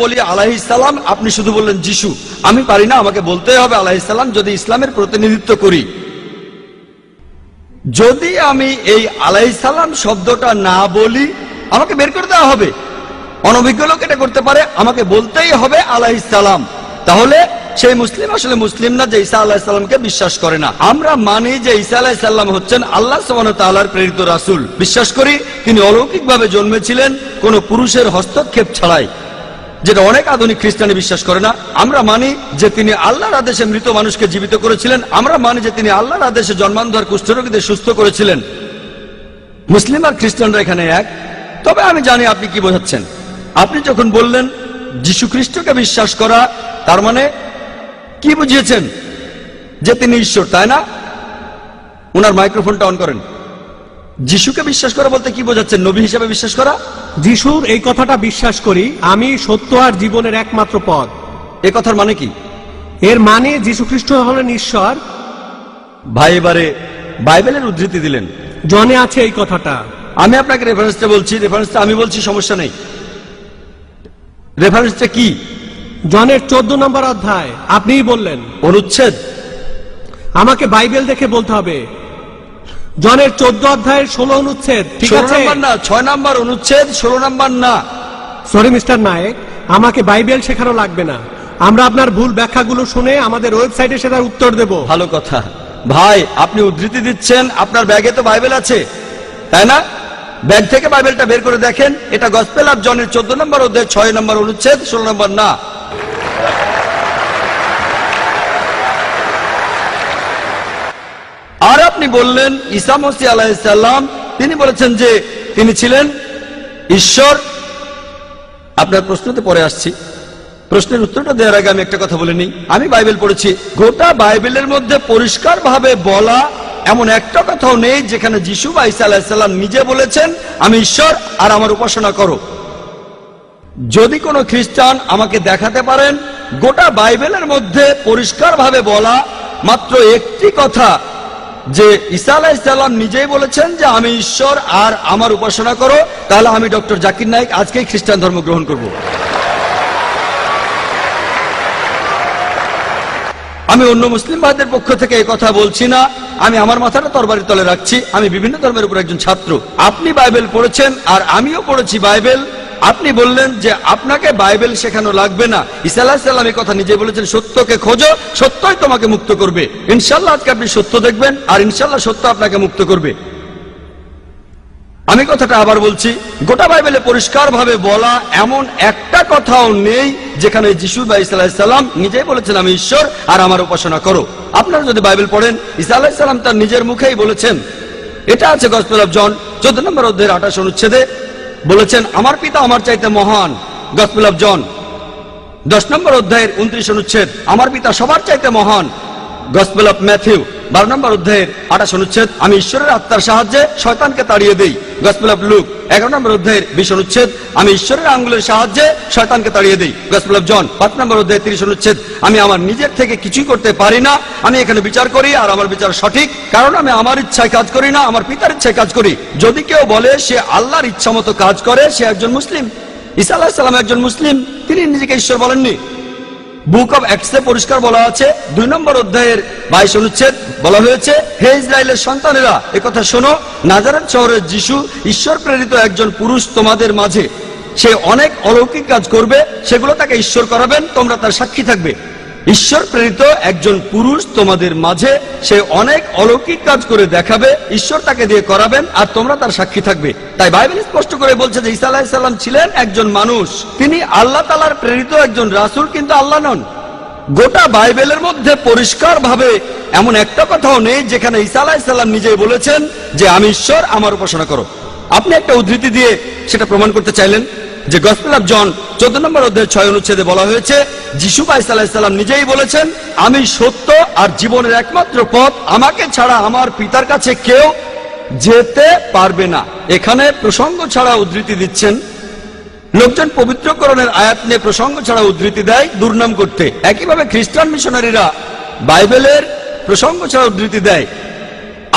বলি আলাইহিস সালাম, আপনি শুধু বললেন যিশু। আমি পারি না, আমাকে বলতে হবে আলাইহিস সালাম যদি ইসলামের প্রতিনিধিত্ব করি। যদি আমি এই আলাইহিস সালাম শব্দটা না বলি, আমাকে বের করে দেওয়া হবে। অনভিজ্ঞ লোক এটা করতে পারে, আমাকে বলতেই হবে আলাইহিস সালাম। তাহলে সেই মুসলিম আসলে মুসলিম না, যে ঈসা আলাইহিস সালামকে বিশ্বাস করে না। আমরা মানি যে ঈসা আলাইহিস সালাম হচ্ছেন আল্লাহ সুবহানাহু ওয়া তাআলার প্রেরিত রাসূল। বিশ্বাস করি তিনি অলৌকিকভাবে জন্মেছিলেন কোনো পুরুষের হস্তক্ষেপ ছাড়াই, যেটা অনেক আধুনিক খ্রিস্টানি বিশ্বাস করে না। আমরা মানি যে তিনি আল্লাহর আদেশে মৃত মানুষকে জীবিত করেছিলেন। আমরা মানি যে তিনি আল্লাহর আদেশে জন্মান্ধ কুষ্ঠরোগীদের সুস্থ করেছিলেন। মুসলিম আর খ্রিস্টানরা এখানে এক। তবে আমি জানি আপনি কি বোঝাচ্ছেন। আপনি যখন বললেন যীশু খ্রিস্টকে বিশ্বাস করা, তার মানে কি বুঝিয়েছেন? যে তিনি ঈশ্বর, তাই না? ওনার মাইক্রোফোনটা অন করেন। যিশুকে বিশ্বাস করা বলতে কি বোঝাচ্ছেন? নবী হিসেবে বিশ্বাস করা? যিশুর এই কথাটা বিশ্বাস করি, আমি সত্য আর জীবনের একমাত্র পথ। এ কথার মানে কি? এর মানে যীশু খ্রিস্ট হলেন ঈশ্বর। ভাই এবারে বাইবেলের উদ্ধৃতি দিলেন। জনে আছে এই কথাটা। আমি আপনাকে রেফারেন্সটা বলছি, রেফারেন্সটা আমি বলছি, সমস্যা নেই। রেফারেন্সটা কি? জনের 14 নম্বর অধ্যায়। আপনিই বললেন। অনুচ্ছেদ? আমাকে বাইবেল দেখে বলতে হবে। জনের 14 অধ্যায়ের 16 অনুচ্ছেদ। ঠিক আছে? 16 নম্বর না, 6 নম্বর অনুচ্ছেদ, 16 নম্বর না। সরি মিস্টার নায়েক, আমাকে বাইবেল শেখানো লাগবে না। আমরা আপনার ভুল ব্যাখ্যাগুলো শুনে আমাদের ওয়েবসাইটে সেটার উত্তর দেব। ভালো কথা। ভাই আপনি উদ্ধৃতি দিচ্ছেন, আপনার ব্যাগে তো বাইবেল আছে, তাই না? ব্যাগ থেকে বাইবেলটা বের করে দেখেন। এটা গসপেল অফ জনের 14 নম্বর অধ্যায় 6 নম্বর অনুচ্ছেদ, 16 নম্বর না। আর আপনি বললেন ঈসা মসীহ আলাইহিস সালাম, তিনি বলেছেন যে তিনি ছিলেন ঈশ্বর। আপনার প্রশ্নতে পরে আসছি। প্রশ্নের উত্তরটা দেওয়ার আগে আমি একটা কথা বলে নিই। আমি বাইবেল পড়েছি, গোটা বাইবেলের মধ্যে পরিষ্কার ভাবে বলা এমন একটা কথাও নেই যেখানে যিশু বা ঈসা আলাইহিস সালাম নিজে বলেছেন আমি ঈশ্বর আর আমার উপাসনা করো। যদি কোনো খ্রিস্টান আমাকে দেখাতে পারেন গোটা বাইবেলের মধ্যে পরিষ্কার ভাবে বলা মাত্র একটি কথা যে ঈসা আলাইহিস সালাম নিজেই বলেছেন যে আমি ঈশ্বর আর আমার উপাসনা করো, তাহলে আমি ডক্টর জাকির নায়েক আজকেই খ্রিস্টান ধর্ম গ্রহণ করব। আমি অন্য মুসলিম ভাইদের পক্ষ থেকে এই কথা বলছি না। আমি আমার মাথাটা তরবারির তলে রাখছি। আমি বিভিন্ন ধর্মের উপর একজন ছাত্র। আপনি বাইবেল পড়েছেন আর আমিও পড়েছি বাইবেল। আপনি বললেন যে আপনাকে বাইবেল শেখানো লাগবে না। ঈসা আলাইহিস সালাম এই কথা নিজে বলেছেন, সত্যকে খোঁজো, সত্যই তোমাকে মুক্ত করবে। ইনশাআল্লাহ আজকে আপনি সত্য দেখবেন আর ইনশাআল্লাহ সত্য আপনাকে মুক্ত করবে। আমি কথাটা আবার বলছি, গোটা বাইবেলে পরিষ্কার ভাবে বলা এমন একটা কথাও নেই যেখানে যিশু বা ঈসা আলাইহিস সালাম নিজেই বলেছেন আমি ঈশ্বর আর আমার উপাসনা করো। আপনারা যদি বাইবেল পড়েন, ঈসা আলাইহিস সালাম তার নিজের মুখেই বলেছেন। এটা আছে গসপেল অফ জন 14 নম্বর অধ্যায়ের 28 অনুচ্ছেদে। বলেছেন আমার পিতা আমার চাইতে মহান। গসপেল অফ জন 10 নম্বর অধ্যায়ের 29 অনুচ্ছেদ, আমার পিতা সবার চাইতে মহান। গসপেল অফ ম্যাথিউ 12 নম্বর অধ্যায়ের 28 অনুচ্ছেদ, আমি ঈশ্বরের আত্মার সাহায্যে শয়তানকে তাড়িয়ে দেই। গসপেল অফ লুক 11 নম্বর অধ্যায়ের 20 অনুচ্ছেদ, আমি ঈশ্বরের আঙ্গুলের সাহায্যে শয়তানকে তাড়িয়ে দেই। গসপেল অফ জন 5 নম্বর অধ্যায়ের 30 অনুচ্ছেদ, আমি আমার নিজের থেকে কিছুই করতে পারি না, আমি এখানে বিচার করি আর আমার বিচার সঠিক, কারণ আমি আমার ইচ্ছায় কাজ করি না, আমার পিতার ইচ্ছায় কাজ করি। যদি কেউ বলে সে আল্লাহর ইচ্ছা মতো কাজ করে, সে একজন মুসলিম। ঈসা আলাইহিস সালাম একজন মুসলিম, তিনি নিজেকে ঈশ্বর বলেননি। বুক অব অ্যাক্টসে পরিষ্কার বলা আছে 2 নম্বর অধ্যায়ের 22 অনুচ্ছেদ, বলা হয়েছে হে ইসরায়েলের সন্তানেরা, একথা শোনো, নাজারেত শহরের যিশু ঈশ্বর প্রেরিত একজন পুরুষ তোমাদের মাঝে। সে অনেক অলৌকিক কাজ করবে, সেগুলো তাকে ঈশ্বর করাবেন, তোমরা তার সাক্ষী থাকবে। ঈশ্বর প্রেরিত একজন পুরুষ তোমাদের মাঝে, সে অনেক অলৌকিক কাজ করে দেখাবে, ঈশ্বর তাকে দিয়ে করাবেন আর তোমরা তার সাক্ষী থাকবে। তাই বাইবেল স্পষ্ট করে বলছে যে ঈসা আলাইহিস সালাম ছিলেন একজন মানুষ, তিনি আল্লাহ তাআলার প্রেরিত একজন রাসূল, কিন্তু আল্লাহ নন। গোটা বাইবেলের মধ্যে পরিষ্কার ভাবে এমন একটা কথাও নেই যেখানে ঈসা আলাইহিস সালাম নিজেই বলেছেন যে আমি ঈশ্বর, আমার উপাসনা করো। আপনি একটা উদ্ধৃতি দিয়ে সেটা প্রমাণ করতে চাইলেন যে গসপেল অফ জন 14 নম্বর অধ্যায়ের 6 অনুচ্ছেদে বলা হয়েছে যিশু ঈসা আলাইহিস সালাম নিজেই বলেছেন আমি সত্য আর জীবনের একমাত্র পথ, আমাকে ছাড়া আমার পিতার কাছে কেউ যেতে পারবে না। এখানে প্রসঙ্গ ছাড়া উদ্ধৃতি দিচ্ছেন। লোকজন পবিত্রকরণের আয়াত নিয়ে প্রসঙ্গ ছাড়া উদ্ধৃতি দেয় দুর্নাম করতে। একইভাবে খ্রিস্টান মিশনারিরা বাইবেলের প্রসঙ্গ ছাড়া উদ্ধৃতি দেয়।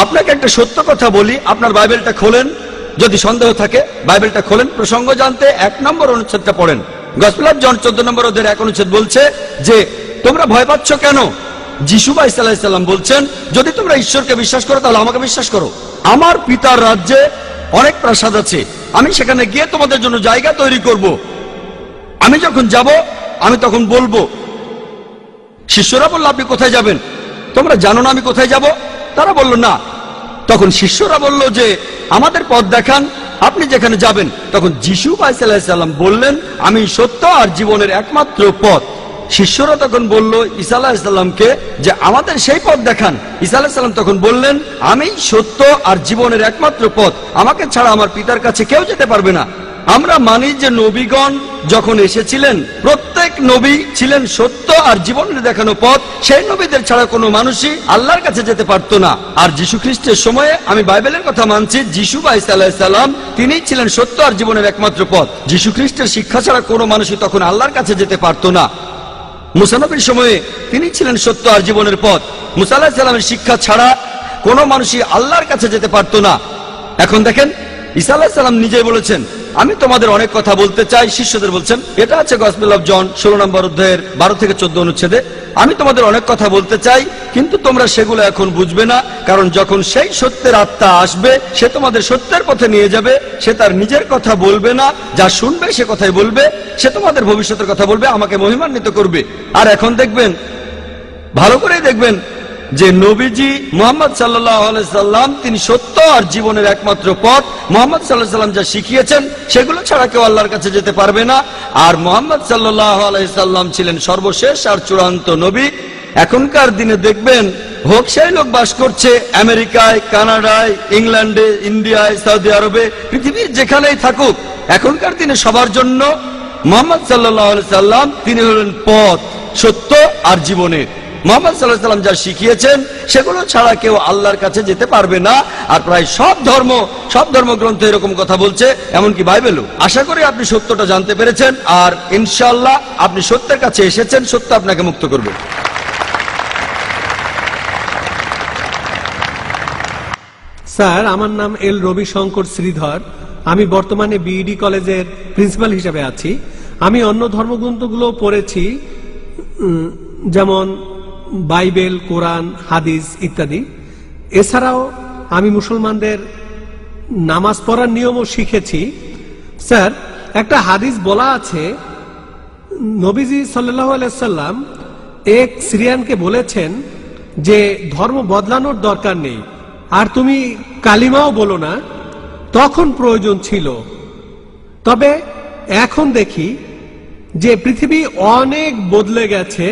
আপনাকে একটা সত্য কথা বলি, আপনার বাইবেলটা খোলেন, যদি সন্দেহ থাকে বাইবেলটা খোলেন, প্রসঙ্গ জানতে 1 নম্বর অনুচ্ছেদটা পড়েন। গসপেল অফ জন 14 নম্বর অধ্যায়ের 1 অনুচ্ছেদ বলছে যে তোমরা ভয় পাচ্ছ কেন? যিশু আলাইহিস সালাম বলছেন, যদি তোমরা ঈশ্বরকে বিশ্বাস করো তাহলে আমাকে বিশ্বাস করো। আমার পিতার রাজ্যে অনেক প্রাসাদ আছে, আমি সেখানে গিয়ে তোমাদের জন্য জায়গা তৈরি করব। আমি যখন যাব আমি তখন বলবো। শিষ্যরা বলল, আপনি কোথায় যাবেন? তোমরা জানো না আমি কোথায় যাব? তারা বলল না। তখন শিষ্যরা বলল যে আমাদের পথ দেখান, আপনি যেখানে যাবেন। তখন যিশু আলাইহিস সালাম বললেন, আমি সত্য আর জীবনের একমাত্র পথ। শিষ্যরা তখন বলল ঈসা আলাইহিস সালামকে যে আমাদের সেই পথ দেখান। ঈসা আলাইহিস সালাম তখন বললেন, আমি সত্য আর জীবনের একমাত্র পথ, আমাকে ছাড়া আমার পিতার কাছে কেউ যেতে পারবে না। আমরা মানি যে নবীগণ যখন এসেছিলেন প্রত্যেক নবী ছিলেন সত্য আর জীবনের দেখানো পথ। সেই নবীদের ছাড়া কোনো মানুষই আল্লাহর কাছে যেতে পারতো না। আর যীশু খ্রিস্টের সময়ে আমি বাইবেলের কথা মানছি, যিশু আলাইহিস সালাম তিনি ছিলেন সত্য আর জীবনের একমাত্র পথ। যীশু খ্রিস্টের শিক্ষা ছাড়া কোনো মানুষই তখন আল্লাহর কাছে যেতে পারতো না। মুসা নবীর সময়ে তিনি ছিলেন সত্য আর জীবনের পথ। মুসা আলাইহিস সালামের শিক্ষা ছাড়া কোনো মানুষই আল্লাহর কাছে যেতে পারতো না। এখন দেখেন, ঈসা আলাইহিস সালাম নিজেই বলেছেন, আমি তোমাদের অনেক কথা বলতে চাই। শিষ্যদের বলছেন, এটা আছে গসপেল অফ জন 16 নম্বর অধ্যায়ের 12 থেকে 14 অনুচ্ছেদে, আমি তোমাদের অনেক কথা বলতে চাই, কিন্তু তোমরা সেগুলো এখন বুঝবে না, কারণ যখন সেই সত্যের আত্মা আসবে সে তোমাদের সত্যের পথে নিয়ে যাবে। সে তার নিজের কথা বলবে না, যা শুনবে সে কথাই বলবে। সে তোমাদের ভবিষ্যতের কথা বলবে, আমাকে মহিমান্বিত করবে। আর এখন দেখবেন, ভালো করে দেখবেন যে নবীজি মুহাম্মদ সাল্লাল্লাহু আলাইহি সাল্লাম তিনি সত্য আর জীবনের একমাত্র পথ। মুহাম্মদ সাল্লাল্লাহু আলাইহি সাল্লাম যা শিখিয়েছেন সেগুলো ছাড়া কেউ আল্লাহর কাছে যেতে পারবে না। আর মুহাম্মদ সাল্লাল্লাহু আলাইহি সাল্লাম ছিলেন সর্বশেষ আর চূড়ান্ত নবী। এখনকার দিনে দেখবেন, হোক সেই লোক বাস করছে আমেরিকায়, কানাডায়, ইংল্যান্ডে, ইন্ডিয়ায়, সৌদি আরবে, পৃথিবীর যেখানেই থাকুক, এখনকার দিনে সবার জন্য মুহাম্মদ সাল্লাল্লাহু আলাইহি সাল্লাম তিনি হলেন পথ, সত্য আর জীবনের। মুহাম্মদ সাল্লাল্লাহু আলাইহি সাল্লাম যা শিখিয়েছেন সেগুলো ছাড়া কেউ আল্লাহর কাছে যেতে পারবে না। আর প্রায় সব ধর্মগ্রন্থ এরকম কথা বলছে, এমনকি বাইবেলও। আশা করি আপনি সত্যটা জানতে পেরেছেন, আর ইনশাআল্লাহ আপনি সত্যের কাছে এসেছেন। সত্য আপনাকে মুক্ত করবে। স্যার, আমার নাম এল রবিশঙ্কর শ্রীধর। আমি বর্তমানে বিইডি কলেজের প্রিন্সিপাল হিসেবে আছি। আমি অন্য ধর্মগ্রন্থগুলো পড়েছি, যেমন বাইবেল, কোরআন, হাদিস ইত্যাদি। এছাড়াও আমি মুসলমানদের নামাজ পড়ার নিয়মও শিখেছি। স্যার, একটা হাদিস বলা আছে, নবীজি সাল্লাল্লাহু আলাইহি সাল্লাম এক সিরিয়ানকে বলেছেন যে ধর্ম বদলানোর দরকার নেই, আর তুমি কালিমাও বলো না, তখন প্রয়োজন ছিল। তবে এখন দেখি যে পৃথিবী অনেক বদলে গেছে,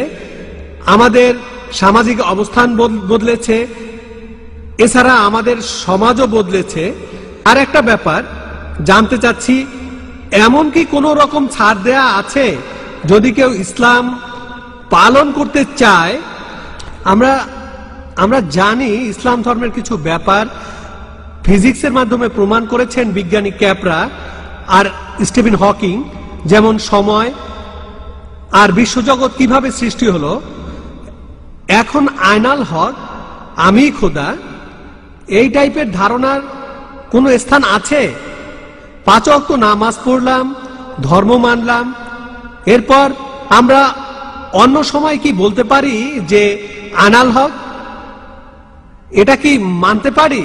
আমাদের সামাজিক অবস্থান বদলেছে, এছাড়া আমাদের সমাজও বদলেছে। আর একটা ব্যাপার জানতে চাচ্ছি, এমন কি কোনো রকম ছাড় দেয়া আছে যদি কেউ ইসলাম পালন করতে চায়? আমরা জানি ইসলাম ধর্মের কিছু ব্যাপার ফিজিক্সের মাধ্যমে প্রমাণ করেছেন বিজ্ঞানী ক্যাপরা আর স্টিফেন হকিং, যেমন সময় আর বিশ্বজগৎ কিভাবে সৃষ্টি হলো। এখন আয়নাল হক, আমি খোদা, এই টাইপের ধারণার কোন স্থান আছে? 5 ওয়াক্ত নামাজ পড়লাম, ধর্ম মানলাম, এরপর আমরা অন্য সময় কি বলতে পারি যে আয়নাল হক? এটা কি মানতে পারি?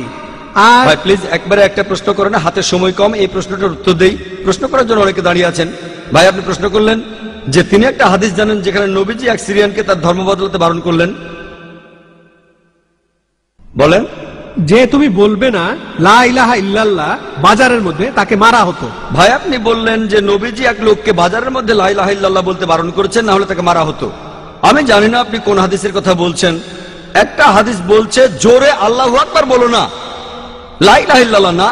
আর ভাই প্লিজ একবারে একটা প্রশ্ন করেন, হাতে সময় কম, এই প্রশ্নটার উত্তর দেই। প্রশ্ন করার জন্য অনেকে দাঁড়িয়ে আছেন। ভাই আপনি প্রশ্ন করলেন যে তিনি একটা হাদিস জানেন যেখানে নবীজি এক সিরিয়ানকে তার ধর্ম বদলাতে বারণ করলেন। বলেন। যে তুমি বলবে না লা ইলাহা ইল্লাল্লাহ, বাজারের মধ্যে তাকে মারা হতো। ভাই আপনি বললেন যে নবীজি এক লোককে বাজারের মধ্যে লা ইলাহা ইল্লাল্লাহ বলতে বারণ করেছেন, না হলে তাকে মারা হতো। আমি জানি না আপনি কোন হাদিসের কথা বলছেন। একটা হাদিস বলছে জোরে আল্লাহু আকবার বলো না, লা ইলাহা ইল্লাল্লাহ না।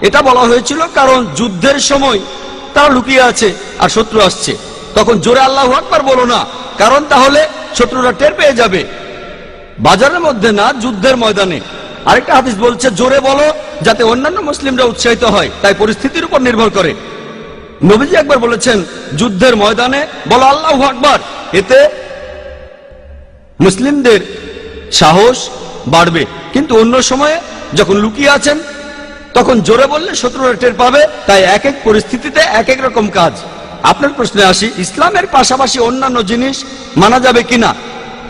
এটা বলা হয়েছিল কারণ যুদ্ধের সময় তারা লুকিয়ে আছে আর শত্রু আসছে, তখন জোরে আল্লাহু আকবার বলো না, কারণ তাহলে শত্রুরা টের পেয়ে যাবে। বাজারের মধ্যে না, যুদ্ধের ময়দানে। আরেকটা হাদিস বলছে জোরে বলো যাতে অন্যান্য মুসলিমরা উৎসাহিত হয়, তাই পরিস্থিতির উপর নির্ভর করে। নবীজি একবার বলেছেন যুদ্ধের ময়দানে বলো আল্লাহু আকবার, এতে মুসলিমদের সাহস বাড়বে। কিন্তু অন্য সময়ে যখন লুকিয়ে আছেন তখন জোরে বললে শত্রুরা টের পাবে। তাই এক এক পরিস্থিতিতে এক এক রকম কাজ। আপনার প্রশ্নে আসি, ইসলামের পাশাপাশি অন্যান্য জিনিস মানা যাবে কিনা,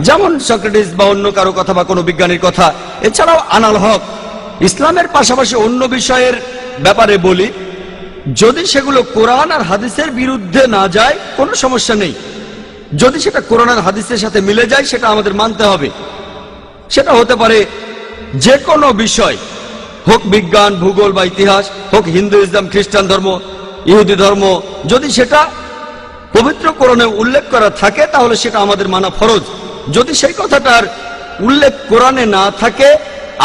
যেমন সক্রেটিস বা অন্য কারো কথা বা কোনো বিজ্ঞানীর কথা। এছাড়াও আনাল হক, ইসলামের পাশাপাশি অন্য বিষয়ের ব্যাপারে বলি, যদি সেগুলো কোরআন আর হাদিসের বিরুদ্ধে না যায় কোনো সমস্যা নেই। যদি সেটা কোরআন আর হাদিসের সাথে মিলে যায় সেটা আমাদের মানতে হবে। সেটা হতে পারে যে কোনো বিষয়, হোক বিজ্ঞান, ভূগোল বা ইতিহাস, হোক হিন্দুইজম, খ্রিস্টান ধর্ম, ইহুদি ধর্ম। যদি সেটা পবিত্র কোরআনে উল্লেখ করা থাকে তাহলে সেটা আমাদের মানা ফরজ। যদি সেই কথাটার উল্লেখ কোরআনে না থাকে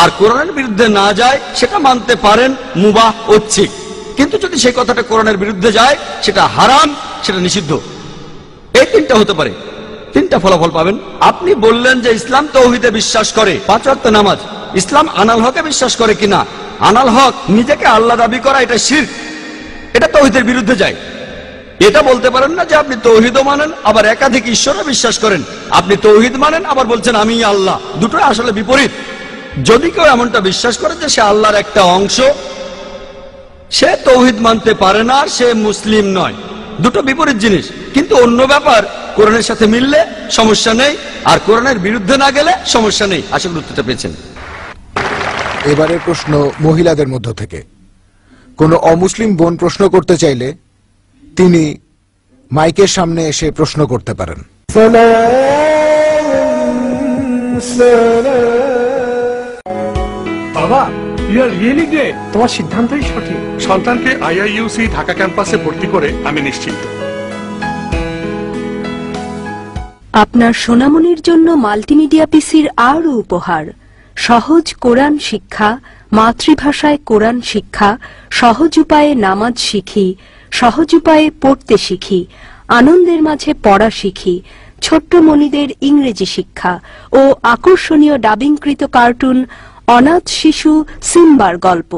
আর কোরআনের বিরুদ্ধে না যায় সেটা মানতে পারেন মুবাহ, ঐচ্ছিক। কিন্তু যদি সেই কথাটা কোরআনের বিরুদ্ধে যায় সেটা হারাম, সেটা নিষিদ্ধ। এই তিনটা হতে পারে, তিনটা ফলাফল পাবেন। আপনি বললেন যে ইসলাম তাওহীদে বিশ্বাস করে, 5 ওয়াক্ত নামাজ। ইসলাম আনাল হকে বিশ্বাস করে কিনা? আনাল হক নিজেকে আল্লাহ দাবি করা, এটা শিরক, এটা তাওহীদের বিরুদ্ধে যায়। এটা বলতে পারেন না যে আপনি তাওহীদও মানেন আবার একাধিক ঈশ্বরে বিশ্বাস করেন। আপনি তাওহীদ মানেন আবার বলছেন আমি আল্লাহ, দুটোই আসলে বিপরীত। যদি কেউ এমনটা বিশ্বাস করে যে সে আল্লাহর একটা অংশ, সে তাওহীদ মানতে পারে না, সে মুসলিম নয়। দুটো বিপরীত জিনিস। কিন্তু অন্য ব্যাপার কোরআনের সাথে মিললে সমস্যা নেই, আর কোরআনের বিরুদ্ধে না গেলে সমস্যা নেই। আশা করি উত্তরটা পেয়েছেন। এবারের প্রশ্ন মহিলাদের মধ্য থেকে। কোনো অমুসলিম বোন প্রশ্ন করতে চাইলে তিনি মাইকের সামনে এসে প্রশ্ন করতে পারেন। বাবা, ইউ আর রিয়েলি গ্রেট। তোমার সিদ্ধান্তই সঠিক। সন্তানকে আইআইইউসি ঢাকা ক্যাম্পাসে ভর্তি করে আমি নিশ্চিন্ত। আপনার সোনামণির জন্য মাল্টিমিডিয়া পিসির আরও উপহার, সহজ কোরআন শিক্ষা, মাতৃভাষায় কোরআন শিক্ষা, সহজ উপায়ে নামাজ শিখি, সহজ উপায়ে পড়তে শিখি, আনন্দের মাঝে পড়া শিখি, ছোট্ট মনিদের ইংরেজি শিক্ষা ও আকর্ষণীয় ডাবিংকৃত কার্টুন অনাথ শিশু সিম্বার গল্প।